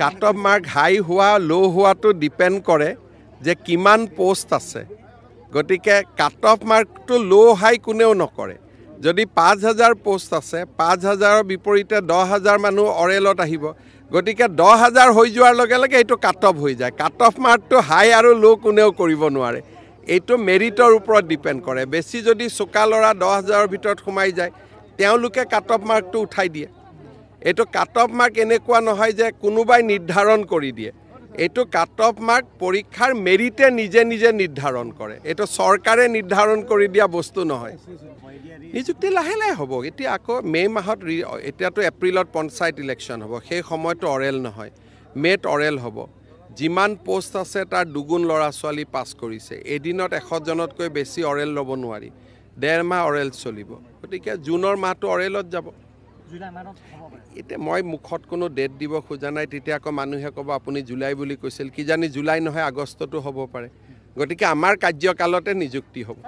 cut off mark হাই হোৱা ল' হোৱাটো ডিপেণ্ড কৰে যে কিমান পোষ্ট আছে গতিকে কাট অফ মাৰ্কটো ল' হাই কোনেও নকৰে যদি ৫,০০০ পোষ্ট আছে ৫,০০০ৰ বিপৰীতে ১০,০০০ মানুহ অৰেলত আহিব গতিকে ১০,০০০ হৈ যোৱাৰ লগে লগে এইটো কাট অফ হৈ যায় কাট অফ মাৰ্কটো হাই আৰু ল' কোনেও কৰিব নোৱাৰে এইটো মেৰিটৰ ওপৰত ডিপেণ্ড কৰে বেছি যদি চোকা ল'ৰা ১০,০০০ৰ ভিতৰত সোমাই যায় তেওঁলোকে কাট অফ মাৰ্কটো উঠাই দিয়ে এইটো কাট অফ মাৰ্ক এনেকুৱা নহয় যে কোনোবাই নিৰ্ধাৰণ কৰি দিয়ে এইটো কাট অফ মাৰ্ক পৰীক্ষাৰ মেৰিটে নিজে নিজে নিৰ্ধাৰণ কৰে এইটো চৰকাৰে নিৰ্ধাৰণ কৰি দিয়া বস্তু নহয় নিযুক্তি লাহে লাহে হ'ব এতিয়া আকৌ মে' মাহত এতিয়াতো এপ্ৰিলত পঞ্চায়ত ইলেকশ্যন হ'ব সেই সময়তো অৰেল নহয় মে'ত অৰেল হ'ব যিমান পোষ্ট আছে তাৰ দুগুণ ল'ৰা ছোৱালী পাছ কৰিছে এদিনত ১০০জনতকৈ বেছি অৰেল ল'ব নোৱাৰি ১.৫ মাহ অৰেল চলিব গতিকে জুনৰ মাহটো অৰেলত যাব এতিয়া মই মুখত কোনো ডেট দিব খোজা নাই তেতিয়া আকৌ মানুহে ক'ব আপুনি জুলাই বুলি কৈছিল কিজানি জুলাই নহয় আগষ্টতো হ'ব পাৰে গতিকে আমাৰ কাৰ্যকালতে নিযুক্তি হ'ব